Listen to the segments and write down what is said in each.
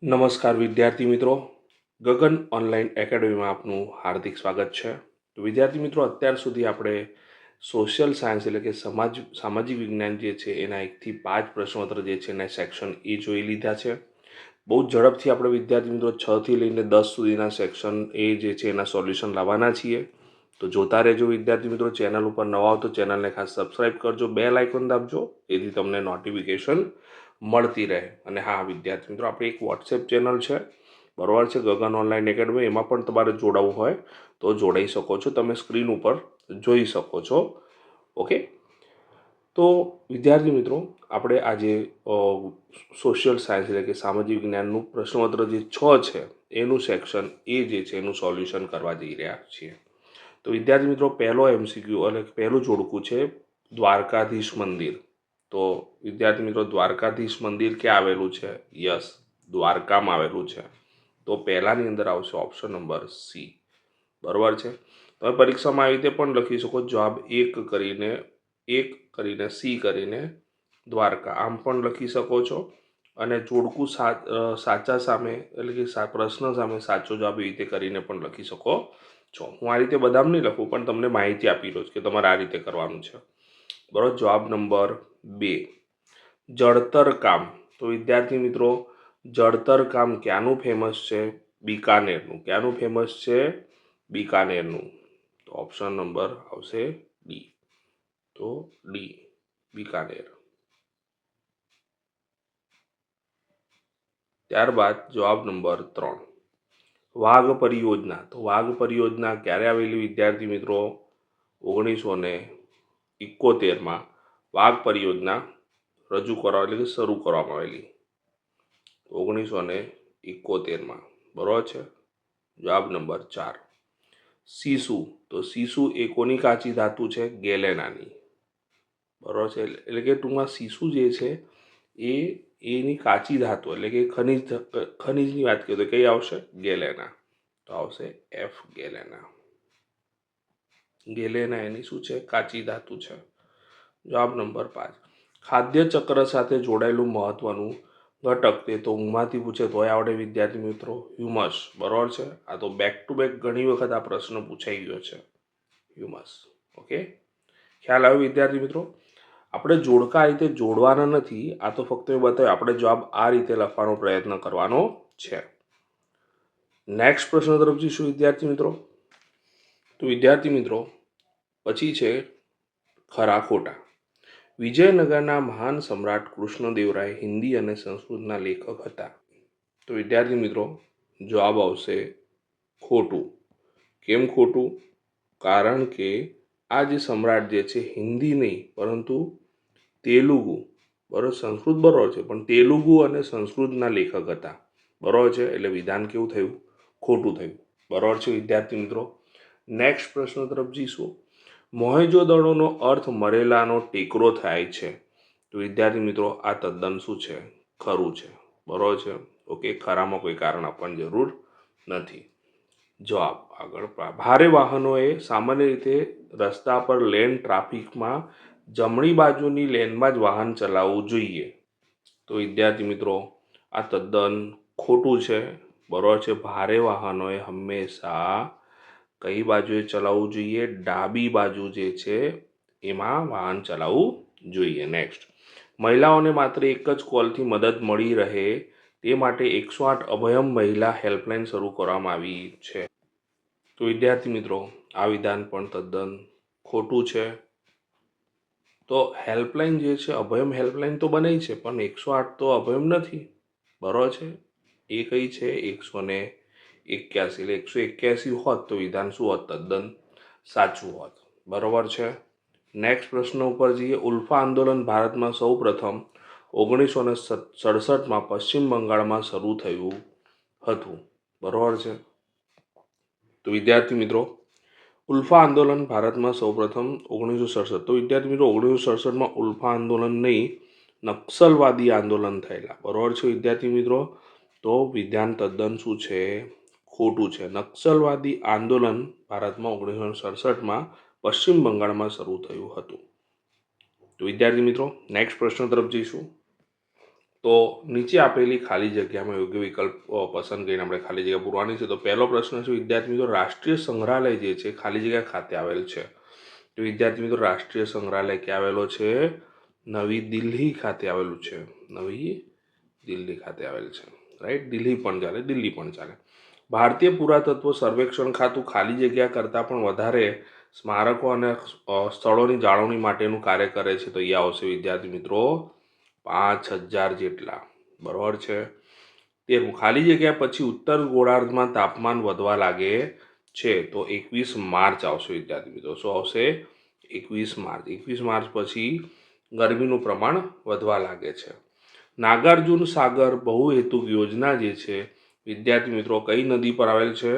નમસ્કાર વિદ્યાર્થી મિત્રો, ગગન ઓનલાઈન એકેડમીમાં આપનું હાર્દિક સ્વાગત છે. તો વિદ્યાર્થી મિત્રો, અત્યાર સુધી આપણે સોશિયલ સાયન્સ એટલે કે સામાજિક વિજ્ઞાન જે છે એના 1 થી 5 પ્રશ્નોત્તર જે છે એના સેક્શન એ જોઈ લીધા છે. બહુ ઝડપથી આપણે વિદ્યાર્થી મિત્રો 6 થી લઈને 10 સુધીના સેક્શન એ જે છે એના સોલ્યુશન લાવવાના છીએ. તો જોતા રહેજો વિદ્યાર્થી મિત્રો. ચેનલ ઉપર નવા હો તો ચેનલને ખાસ સબસ્ક્રાઈબ કરજો, બેલ આઇકોન દાબજો, જેથી તમને નોટિફિકેશન મળતી રહે. અને હા વિદ્યાર્થી મિત્રો, આપણી એક વોટ્સએપ ચેનલ છે, બરાબર છે, ગગન ઓનલાઈન એકેડમી. એમાં પણ તમારે જોડાવવું હોય તો જોડાઈ શકો છો, તમે સ્ક્રીન ઉપર જોઈ શકો છો. ઓકે, તો વિદ્યાર્થી મિત્રો, આપણે આજે સોશિયલ સાયન્સ એટલે કે સામાજિક વિજ્ઞાનનું પ્રશ્નોત્તર જે 6 છે એનું સેક્શન એ જે છે એનું સોલ્યુશન કરવા જઈ રહ્યા છીએ. તો વિદ્યાર્થી મિત્રો, પહેલો MCQ એટલે પહેલું જોડકું છે દ્વારકાધીશ મંદિર. તો વિદ્યાર્થી મિત્રો, દ્વારકાધીશ મંદિર ક્યાં આવેલું છે? યસ, દ્વારકામાં આવેલું છે. તો પહેલાની અંદર આવશે ઓપ્શન નંબર સી, બરાબર છે. તમે પરીક્ષામાં આવી રીતે પણ લખી શકો, જવાબ 1 કરીને સી કરીને દ્વારકા, આમ પણ લખી શકો છો. અને જોડકું સાચા સામે એટલે કે પ્રશ્ન સામે સાચો જવાબ એવી રીતે કરીને પણ લખી શકો છો. હું આ રીતે બધા નહીં લખું, પણ તમને માહિતી આપી રહ્યો છું કે તમારે આ રીતે કરવાનું છે, બરાબર. જવાબ નંબર 2, જળતર કામ. તો વિદ્યાર્થી મિત્રો, જળતર કામ ક્યાંનું ફેમસ છે? બિકાનેરનું. ક્યાંનું ફેમસ છે? બિકાનેરનું. તો ઓપ્શન નંબર આવશે ડી. તો ડી, બિકાનેર. ત્યારબાદ જવાબ નંબર 3, વાઘ પરિયોજના. તો વાઘ પરિયોજના ક્યારે આવેલી વિદ્યાર્થી મિત્રો? 1971માં વાઘ પરિયોજના શરૂ કરવામાં આવેલી. 1971માં, બરાબર છે. જવાબ નંબર 4, સીસુ. તો સીસુ એ કોની કાચી ધાતુ છે? ગેલેનાની, બરાબર છે. એટલે કે ટૂંકમાં સીસુ જે છે એની કાચી ધાતુ એટલે કે ખનિજની વાત કરીએ તો કઈ આવશે? ગેલેના. તો આવશે એફ, ગેલેના. ગેલેના એની શું છે? કાચી ધાતુ છે. જવાબ નંબર 5, ખાદ્ય ચક્ર સાથે જોડાયેલું મહત્વનું ઘટક. તે તો ઊંઘમાંથી પૂછે તોય આવડે વિદ્યાર્થી મિત્રો, હ્યુમસ, બરાબર છે. આ તો બેક ટુ બેક ઘણી વખત આ પ્રશ્ન પૂછાઈ ગયો છે, હ્યુમસ. ઓકે, ખ્યાલ આવ્યો વિદ્યાર્થી મિત્રો? આપણે જોડકા આ રીતે જોડવાના નથી, આ તો ફક્ત એ બતાવે આપણે જવાબ આ રીતે લખવાનો પ્રયત્ન કરવાનો છે. નેક્સ્ટ પ્રશ્ન તરફ જઈશું વિદ્યાર્થી મિત્રો. તો વિદ્યાર્થી મિત્રો, પછી છે ખરા ખોટા. વિજયનગરના મહાન સમ્રાટ કૃષ્ણદેવરાય હિન્દી અને સંસ્કૃતના લેખક હતા. તો વિદ્યાર્થી મિત્રો, જવાબ આવશે ખોટું. કેમ ખોટું? કારણ કે આ જે સમ્રાટ જે છે હિન્દી નહીં પરંતુ તેલુગુ, બરાબર, સંસ્કૃત બરાબર છે, પણ તેલુગુ અને સંસ્કૃતના લેખક હતા, બરાબર છે. એટલે વિધાન કેવું થયું? ખોટું થયું, બરાબર છે વિદ્યાર્થી મિત્રો. નેક્સ્ટ પ્રશ્ન તરફ જઈશું. મોહેંજો-દડોનો અર્થ મરેલાનો ટેકરો થાય છે. તો વિદ્યાર્થી મિત્રો, આ તદ્દન શું છે? ખરું છે, બરાબર છે. ઓકે, ખરામાં કોઈ કારણ આપવાની જરૂર નથી. જવાબ આગળ, ભારે વાહનોએ સામાન્ય રીતે રસ્તા પર લેન ટ્રાફિકમાં જમણી બાજુની લેનમાં જ વાહન ચલાવવું જોઈએ. તો વિદ્યાર્થી મિત્રો, આ તદ્દન ખોટું છે, બરાબર છે. ભારે વાહનોએ હંમેશા કઈ બાજુએ ચલાવવું જોઈએ? ડાબી બાજુ જે છે એમાં વાહન ચલાવવું જોઈએ. નેક્સ્ટ, મહિલાઓને માત્ર એક જ કોલથી મદદ મળી રહે તે માટે 108 અભયમ મહિલા હેલ્પલાઇન શરૂ કરવામાં આવી છે. તો વિદ્યાર્થી મિત્રો, આ વિધાન પણ તદ્દન ખોટું છે. તો હેલ્પલાઇન જે છે, અભયમ હેલ્પલાઇન તો બની છે, પણ 108 તો અભયમ નથી, બરાબર છે. એ કઈ છે? 181. એટલે 181 હોત તો વિધાન શું હોત? તદ્દન સાચું હોત, બરાબર છે. નેક્સ્ટ પ્રશ્ન ઉપર જઈએ. ઉલ્ફા આંદોલન ભારતમાં સૌ પ્રથમ 1967માં પશ્ચિમ બંગાળમાં શરૂ થયું હતું, બરાબર છે. તો વિદ્યાર્થી મિત્રો, ઉલ્ફા આંદોલન ભારતમાં સૌપ્રથમ 1967. તો વિદ્યાર્થી મિત્રો, 1967માં ઉલ્ફા આંદોલન નહીં, નક્સલવાદી આંદોલન થયેલા, બરાબર છે વિદ્યાર્થી મિત્રો. તો વિધાન તદ્દન શું છે? ખોટું છે. નક્સલવાદી આંદોલન ભારતમાં 1967માં પશ્ચિમ બંગાળમાં શરૂ થયું હતું. તો વિદ્યાર્થી મિત્રો, નેક્સ્ટ પ્રશ્ન તરફ જઈશું. તો નીચે આપેલી ખાલી જગ્યામાં યોગ્ય વિકલ્પ પસંદ કરીને આપણે ખાલી જગ્યા પૂરવાની છે. તો પહેલો પ્રશ્ન છે વિદ્યાર્થી મિત્રો, રાષ્ટ્રીય સંગ્રહાલય જે છે ખાલી જગ્યા ખાતે આવેલ છે. તો વિદ્યાર્થી મિત્રો રાષ્ટ્રીય સંગ્રહાલય ક્યાં આવેલો છે? નવી દિલ્હી ખાતે આવેલું છે. નવી દિલ્હી ખાતે આવેલ છે. રાઈટ, દિલ્હી પણ ચાલે, દિલ્હી પણ ચાલે. ભારતીય પુરાતત્વ સર્વેક્ષણ ખાતું ખાલી જગ્યા કરતાં પણ વધારે સ્મારકો અને સ્થળોની જાળવણી માટેનું કાર્ય કરે છે. તો અહીંયા આવશે વિદ્યાર્થી મિત્રો 5000 જેટલા. બરાબર છે. 13, ખાલી જગ્યા પછી ઉત્તર ગોળાર્ધમાં તાપમાન વધવા લાગે છે. તો 21 માર્ચ આવશે વિદ્યાર્થી મિત્રો. શું આવશે? 21 માર્ચ. 21 માર્ચ પછી ગરમીનું પ્રમાણ વધવા લાગે છે. નાગાર્જુન સાગર બહુહેતુક યોજના જે છે વિદ્યાર્થી મિત્રો કઈ નદી પર આવેલ છે?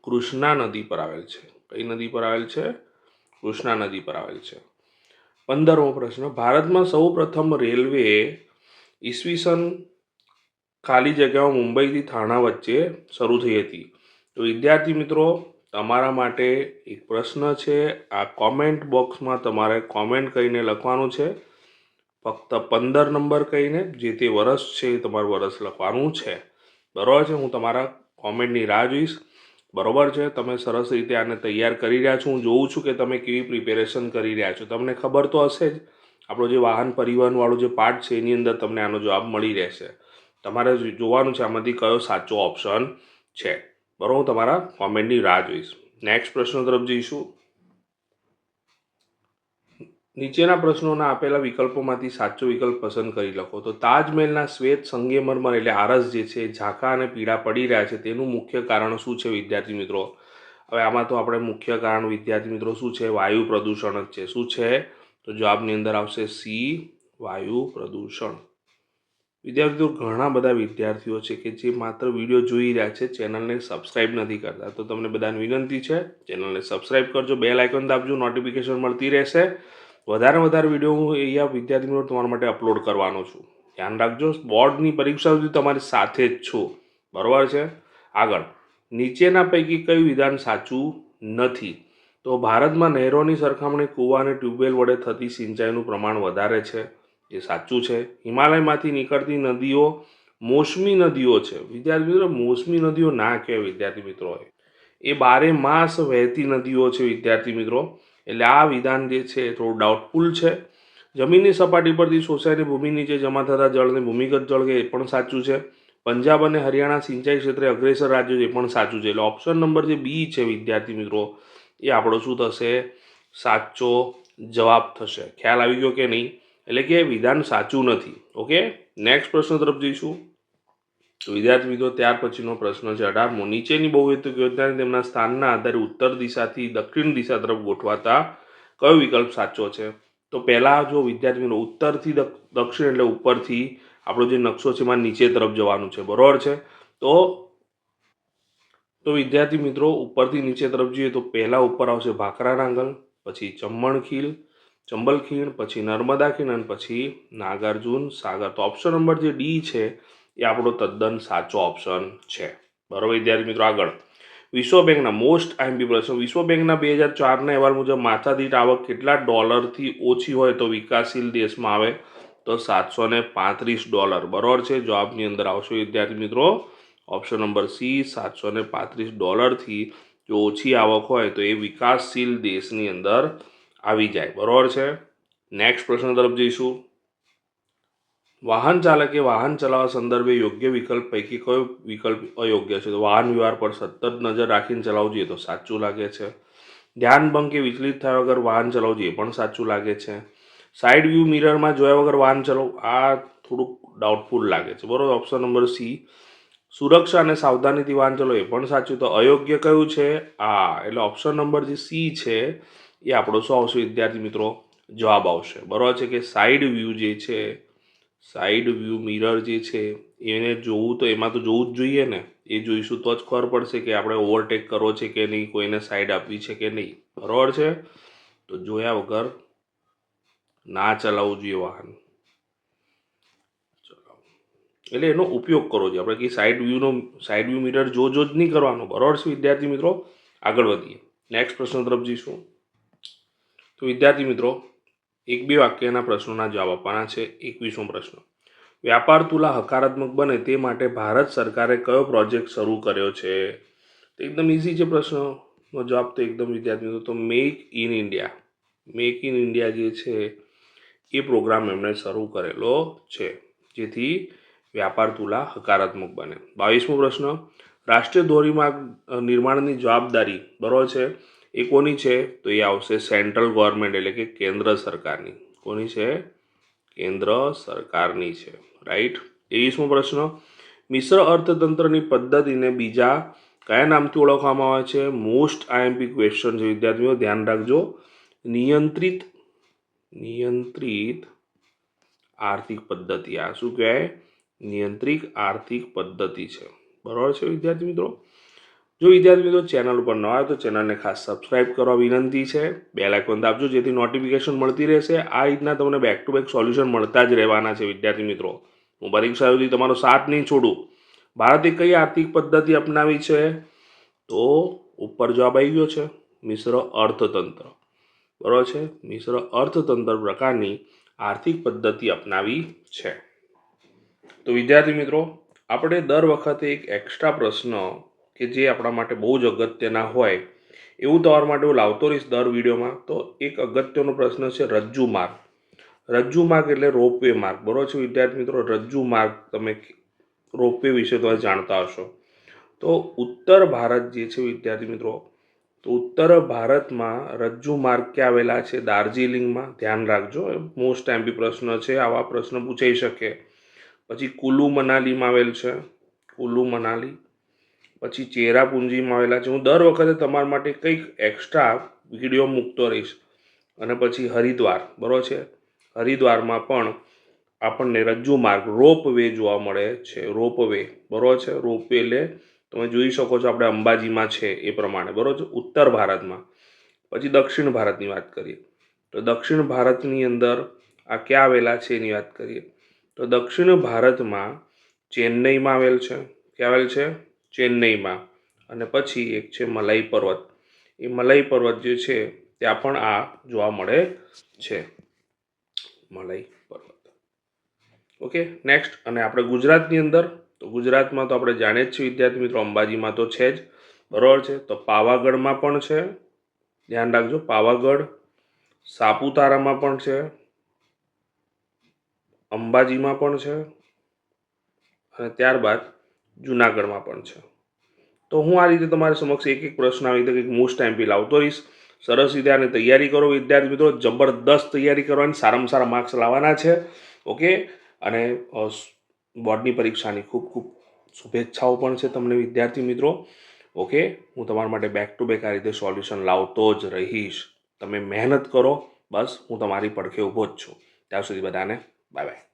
કૃષ્ણા નદી પર આવેલ છે. કઈ નદી પર આવેલ છે? કૃષ્ણા નદી પર આવેલ છે. 15મો પ્રશ્ન, ભારતમાં સૌ પ્રથમ રેલવે ઈસવીસન ખાલી જગ્યાઓ મુંબઈથી થાણા વચ્ચે શરૂ થઈ હતી. તો વિદ્યાર્થી મિત્રો તમારા માટે એક પ્રશ્ન છે, આ કોમેન્ટ બોક્સમાં તમારે કોમેન્ટ કરીને લખવાનું છે. ફક્ત 15 નંબર કહીને જે તે વર્ષ છે એ તમારું વર્ષ લખવાનું છે. બરાબર છે. હું તમારા કોમેન્ટની રાહ જોઈશ. બરાબર છે. તમે સરસ રીતે આને તૈયાર કરી રહ્યા છો. હું જોઉં છું કે તમે કેવી પ્રિપેરેશન કરી રહ્યા છો. તમને ખબર તો હશે જ, આપણો જે વાહન પરિવહનવાળો જે પાર્ટ છે એની અંદર તમને આનો જવાબ મળી રહેશે. તમારે જોવાનું છે આમાંથી કયો સાચો ઓપ્શન છે. બરાબર, હું તમારા કોમેન્ટની રાહ જોઈશ. નેક્સ્ટ પ્રશ્ન તરફ જઈશું. નીચેના પ્રશ્નોના આપેલા વિકલ્પોમાંથી સાચો વિકલ્પ પસંદ કરી લખો. તો તાજમહેલના શ્વેત સંગેમરમર એટલે આરસ જે છે ઝાંખા અને પીળા પડી રહ્યા છે તેનું મુખ્ય કારણ શું છે વિદ્યાર્થી મિત્રો? હવે આમાં તો આપણે મુખ્ય કારણ વિદ્યાર્થી મિત્રો શું છે? વાયુ પ્રદૂષણ જ છે. શું છે? તો જવાબની અંદર આવશે સી, વાયુ પ્રદૂષણ. વિદ્યાર્થીઓ ઘણા બધા વિદ્યાર્થીઓ છે કે જે માત્ર વિડીયો જોઈ રહ્યા છે, ચેનલને સબસ્ક્રાઇબ નથી કરતા. તો તમને બધાને વિનંતી છે ચેનલને સબસ્ક્રાઇબ કરજો, બેલ આઇકન દાબજો, નોટિફિકેશન મળતી રહેશે. વધારે વિડીયો હું અહીંયા વિદ્યાર્થી મિત્રો તમારા માટે અપલોડ કરવાનો છું. ધ્યાન રાખજો, બોર્ડની પરીક્ષા સુધી તમારી સાથે જ છું. બરાબર છે. આગળ, નીચેના પૈકી કયું વિધાન સાચું નથી? તો ભારતમાં નહેરોની સરખામણી કૂવા અને ટ્યુબવેલ વડે થતી સિંચાઈનું પ્રમાણ વધારે છે. એ સાચું છે. હિમાલયમાંથી નીકળતી નદીઓ મોસમી નદીઓ છે. વિદ્યાર્થી મિત્રો મોસમી નદીઓ ના કહેવાય વિદ્યાર્થી મિત્રો, એ 12 માસ વહેતી નદીઓ છે વિદ્યાર્થી મિત્રો. એટલે આ વિધાન જે છે થોડું ડાઉટફુલ છે. જમીનની સપાટી પરથી શોષાઈને ભૂમિ નીચે જમા થતા જળને ભૂમિગત જળ એ પણ સાચું છે. પંજાબ અને હરિયાણા સિંચાઈ ક્ષેત્રે અગ્રેસર રાજ્યો એ પણ સાચું છે. એટલે ઓપ્શન નંબર જે બી છે વિદ્યાર્થી મિત્રો એ આપણો શું થશે? સાચો જવાબ થશે. ખ્યાલ આવી ગયો કે નહીં? એટલે કે વિધાન સાચું નથી. ઓકે, નેક્સ્ટ પ્રશ્ન તરફ જઈશું. તો વિદ્યાર્થી મિત્રો ત્યાર પછીનો પ્રશ્ન છે 18મો. નીચેની બહુહેતુક યોજનાને તેમના સ્થાનના આધારે ઉત્તર દિશાથી દક્ષિણ દિશા તરફ ગોઠવાતા કયો વિકલ્પ સાચો છે? તો પહેલા જો વિદ્યાર્થી મિત્રો ઉત્તરથી દક્ષિણ એટલે ઉપરથી આપણો જે નકશો છે એમાં નીચે તરફ જવાનું છે. બરોબર છે. તો વિદ્યાર્થી મિત્રો ઉપરથી નીચે તરફ જઈએ તો પહેલા ઉપર આવશે ભાખરા નાંગલ, પછી ચંબલ ખીણ, પછી નર્મદા ખીણ અને પછી નાગાર્જુન સાગર. તો ઓપ્શન નંબર જે ડી છે એ આપણો તદ્દન સાચો ઓપ્શન છે. બરાબર વિદ્યાર્થી મિત્રો, આગળ વિશ્વ બેંકના મોસ્ટ આઈએમપી પ્રશ્ન. વિશ્વ બેંકના 2004ના અહેવાલ મુજબ માથાદીઠ આવક કેટલા ડોલરથી ઓછી હોય તો વિકાસશીલ દેશમાં આવે? તો $735. બરાબર છે. જવાબની અંદર આવશે વિદ્યાર્થી મિત્રો ઓપ્શન નંબર સી, $735થી જો ઓછી આવક હોય તો એ વિકાસશીલ દેશની અંદર આવી જાય. બરાબર છે. નેક્સ્ટ પ્રશ્ન તરફ જઈશું. વાહન ચાલકે વાહન ચલાવવા સંદર્ભે યોગ્ય વિકલ્પ પૈકી કયો વિકલ્પ અયોગ્ય છે? તો વાહન વ્યવહાર પર સતત નજર રાખીને ચલાવવું જોઈએ તો સાચું લાગે છે. ધ્યાન ભંગ કે વિચલિત થયા વગર વાહન ચલાવવું જોઈએ પણ સાચું લાગે છે. સાઈડ વ્યૂ મિરરમાં જોયા વગર વાહન ચલાવવું આ થોડુંક ડાઉટફુલ લાગે છે. બરાબર, ઓપ્શન નંબર સી, સુરક્ષા અને સાવધાનીથી વાહન ચલાવવું એ પણ સાચું. તો અયોગ્ય કયું છે? એટલે ઓપ્શન નંબર જે સી છે એ આપણો શું આવશે વિદ્યાર્થી મિત્રો? જવાબ આવશે. બરાબર છે કે સાઈડ વ્યૂ જે છે, સાઈડ વ્યૂ મિરર જે છે એને જોવું તો એમાં તો જોવું જ જોઈએ ને. એ જોઈશું તો જ ખબર પડશે કે આપણે ઓવરટેક કરવો છે કે નહીં, કોઈને સાઈડ આપવી છે કે નહીં. બરાબર છે. તો જોયા વગર ના ચલાવવું જોઈએ વાહન. એટલે એનો ઉપયોગ કરવો જોઈએ આપણે, કે સાઈડ વ્યૂ મિરર જો જ નહીં કરવાનો. બરાબર છે વિદ્યાર્થી મિત્રો, આગળ વધીએ. નેક્સ્ટ પ્રશ્ન તરફ જઈશું. તો વિદ્યાર્થી મિત્રો 1-2 વાક્યના પ્રશ્નોના જવાબ આપવાના છે. 21મો પ્રશ્ન. વ્યાપાર તુલા હકારાત્મક બને તે માટે ભારત સરકારે કયો પ્રોજેક્ટ શરૂ કર્યો છે? તો એકદમ ઇઝી છે પ્રશ્નનો જવાબ તો એકદમ વિદ્યાર્થી મિત્રો તો મેક ઇન ઇન્ડિયા જે છે એ પ્રોગ્રામ એમણે શરૂ કરેલો છે જેથી વ્યાપાર તુલા હકારાત્મક બને. 22મો પ્રશ્ન, રાષ્ટ્રીય ધોરીમાર્ગ નિર્માણની જવાબદારી બરાબર છે એ કોની છે? તો એ આવશે સેન્ટ્રલ ગવર્મેન્ટ એટલે કે કેન્દ્ર સરકારની. કોની છે? કેન્દ્ર સરકારની છે. રાઈટ. 23મો પ્રશ્ન, મિશ્ર અર્થતંત્રની પદ્ધતિને બીજા કયા નામથી ઓળખવામાં આવે છે? મોસ્ટ આઈએમપી ક્વેશ્ચન છે વિદ્યાર્થીઓ, ધ્યાન રાખજો. નિયંત્રિત આર્થિક પદ્ધતિ. આ શું કહેવાય? નિયંત્રિત આર્થિક પદ્ધતિ છે. બરાબર છે વિદ્યાર્થી મિત્રો. જો વિદ્યાર્થી મિત્રો ચેનલ ઉપર ન આવે તો ચેનલને ખાસ સબસ્ક્રાઇબ કરવા વિનંતી છે. બેલ આઇકોન દાબજો જેથી નોટિફિકેશન મળતી રહેશે. આ રીતના તમને બેક ટુ બેક સોલ્યુશન મળતા જ રહેવાના છે વિદ્યાર્થી મિત્રો. હું પરીક્ષા સુધી તમારો સાથ નહીં છોડું. ભારતે કઈ આર્થિક પદ્ધતિ અપનાવી છે? તો ઉપર જવાબ આવી ગયો છે મિશ્ર અર્થતંત્ર. બરાબર છે, મિશ્ર અર્થતંત્ર પ્રકારની આર્થિક પદ્ધતિ અપનાવી છે. તો વિદ્યાર્થી મિત્રો આપણે દર વખતે એક એક્સ્ટ્રા પ્રશ્ન કે જે આપણા માટે બહુ જ અગત્યના હોય એવું તમારા માટે હું લાવતો રહીશ દર વિડીયોમાં. તો એક અગત્યનો પ્રશ્ન છે રજ્જુ માર્ગ. રજ્જુ માર્ગ એટલે રોપવે માર્ગ. બરાબર છે વિદ્યાર્થી મિત્રો. રજ્જુ માર્ગ તમે રોપવે વિશે તો જાણતા હશો. તો ઉત્તર ભારત જે છે વિદ્યાર્થી મિત્રો, તો ઉત્તર ભારતમાં રજ્જુ માર્ગ ક્યાં આવેલા છે? દાર્જિલિંગમાં. ધ્યાન રાખજો, મોસ્ટ એમપી પ્રશ્ન છે, આવા પ્રશ્ન પૂછાઈ શકે. પછી કુલુ મનાલીમાં આવેલ છે, કુલુ મનાલી. પછી ચેરાપુંજીમાં આવેલા છે. હું દર વખતે તમારા માટે કંઈક એક્સ્ટ્રા વિડીયો મૂકતો રહીશ. અને પછી હરિદ્વાર. બરાબર છે, હરિદ્વારમાં પણ આપણને રજ્જુ માર્ગ રોપવે જોવા મળે છે. રોપવે. બરાબર છે, રોપવે એટલે તમે જોઈ શકો છો આપણે અંબાજીમાં છે એ પ્રમાણે. બરાબર છે, ઉત્તર ભારતમાં. પછી દક્ષિણ ભારતની વાત કરીએ તો દક્ષિણ ભારતની અંદર આ ક્યાં આવેલા છે એની વાત કરીએ તો દક્ષિણ ભારતમાં ચેન્નઈમાં આવેલ છે. ક્યાં આવેલ છે? ચેન્નઈમાં. અને પછી એક છે મલાઈ પર્વત. એ મલાઈ પર્વત જે છે ત્યાં પણ આ જોવા મળે છે, મલાઈ પર્વત. Okay, next. અને આપણે ગુજરાતની અંદર તો ગુજરાતમાં તો આપણે જાણીએ જ છીએ વિદ્યાર્થી મિત્રો, અંબાજીમાં તો છે જ. બરાબર છે. તો પાવાગઢમાં પણ છે, ધ્યાન રાખજો. પાવાગઢ. સાપુતારામાં પણ છે, અંબાજીમાં પણ છે, અને ત્યારબાદ જુનાગઢમાં પણ છે. તો હું આ રીતે તમારી સમક્ષ એક એક પ્રશ્ન આવી રીતે કંઈક મોસ્ટ એમપી લાવતો રહીશ. સરસ રીતે આની તૈયારી કરો વિદ્યાર્થી મિત્રો. જબરદસ્ત તૈયારી કરવાની, સારામાં સારા માર્ક્સ લાવવાના છે. ઓકે. અને બોર્ડની પરીક્ષાની ખૂબ ખૂબ શુભેચ્છાઓ પણ છે તમને વિદ્યાર્થી મિત્રો. ઓકે, હું તમારા માટે બેક ટુ બેક આ રીતે સોલ્યુશન લાવતો જ રહીશ. તમે મહેનત કરો, બસ હું તમારી પડખે ઊભો જ છું. ત્યાં સુધી બધાને બાય બાય.